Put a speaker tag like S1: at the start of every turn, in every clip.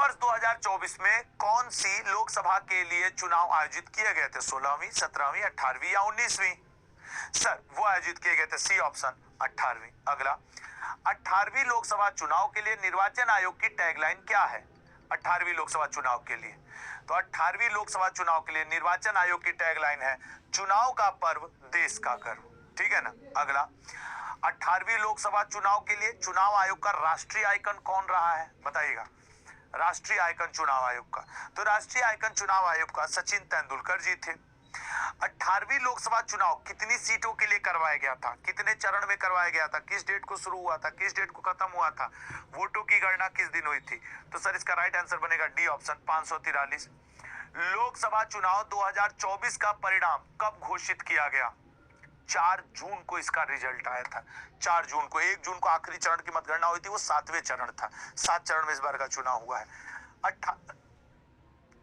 S1: वर्ष 2024 में कौन सी लोकसभा के लिए चुनाव आयोजित किए गए थे? 16वीं, 17वीं, 18वीं या 19वीं? सर वो आयोजित किए गए थे सी ऑप्शन 18वीं। अगला, 18वीं लोकसभा चुनाव के लिए निर्वाचन आयोग की टैगलाइन क्या है? 18वीं लोकसभा चुनाव के लिए, तो 18वीं लोकसभा चुनाव के लिए निर्वाचन आयोग की टैगलाइन है चुनाव का पर्व देश का गर्व। ठीक है ना। अगला, 18वीं लोकसभा चुनाव के लिए चुनाव आयोग का राष्ट्रीय आइकन कौन रहा है? बताइएगा। राष्ट्रीय आइकन चुनाव आयोग का, तो राष्ट्रीय आइकन चुनाव आयोग का सचिन तेंदुलकर जी थे। 18वीं लोकसभा चुनाव कितनी सीटों के लिए करवाया गया था? कितने चरण में करवाया गया था? किस डेट को शुरू हुआ था? किस डेट को खत्म हुआ था? वोटों की गणना किस दिन हुई थी? तो सर इसका राइट आंसर बनेगा डी ऑप्शन 543। लोकसभा चुनाव 2024 का परिणाम कब घोषित किया गया? 4 जून को इसका रिजल्ट आया था। 4 जून को, 1 जून को आखिरी चरण की मतगणना हुई थी, वो 7वें चरण था। 7 चरण में इस बार का चुनाव हुआ है।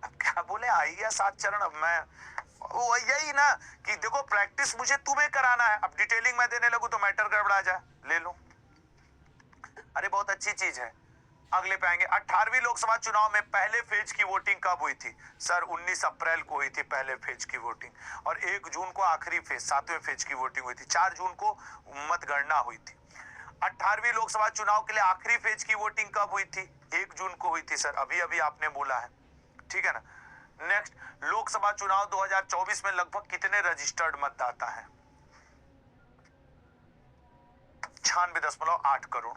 S1: क्या बोले आई या 7 चरण? अब मैं वो यही ना कि देखो प्रैक्टिस मुझे तुम्हें कराना है, अब डिटेलिंग में देने लगूं तो मैटर गड़बड़ा जाए। ले लो, अरे बहुत अच्छी चीज है। अगले पे आएंगे, 18वीं लोकसभा चुनाव में पहले फेज की वोटिंग कब हुई थी? सर 19 अप्रैल को हुई थी पहले फेज की वोटिंग, और 1 जून को आखिरी फेज 7वें फेज की वोटिंग हुई थी। 4 जून को मतगणना हुई थी। 18वीं लोकसभा चुनाव के लिए आखिरी फेज की वोटिंग कब हुई थी? 1 जून को हुई थी सर, अभी अभी आपने बोला है। ठीक है ना। नेक्स्ट, लोकसभा चुनाव 2024 में लगभग कितने रजिस्टर्ड मतदाता हैं? 96.8 करोड़।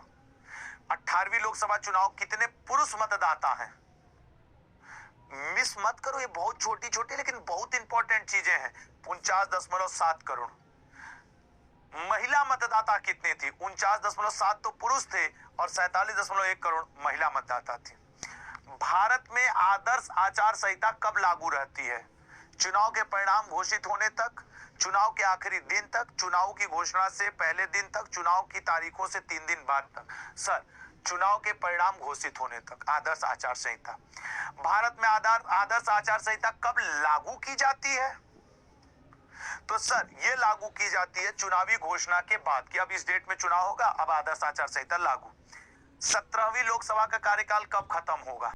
S1: 18वीं लोकसभा चुनाव कितने पुरुष मतदाता हैं? मिस मत करो, ये बहुत छोटी छोटी लेकिन बहुत इंपॉर्टेंट चीजें हैं। 49.7 करोड़। महिला मतदाता कितनी थी? 49.7 तो पुरुष थे और 47.1 करोड़ महिला मतदाता थी। भारत में आदर्श आचार संहिता कब लागू रहती है? चुनाव के परिणाम घोषित होने तक, चुनाव के आखिरी दिन तक, चुनाव की घोषणा से पहले दिन तक, चुनाव की तारीखों से 3 दिन बाद तक? सर चुनाव के परिणाम घोषित होने तक आदर्श आचार संहिता। भारत में आदर्श आचार संहिता कब लागू की जाती है? तो सर ये लागू की जाती है चुनावी घोषणा के बाद कि अब इस डेट में चुनाव होगा, अब आदर्श आचार संहिता लागू। 17वीं लोकसभा का कार्यकाल कब खत्म होगा?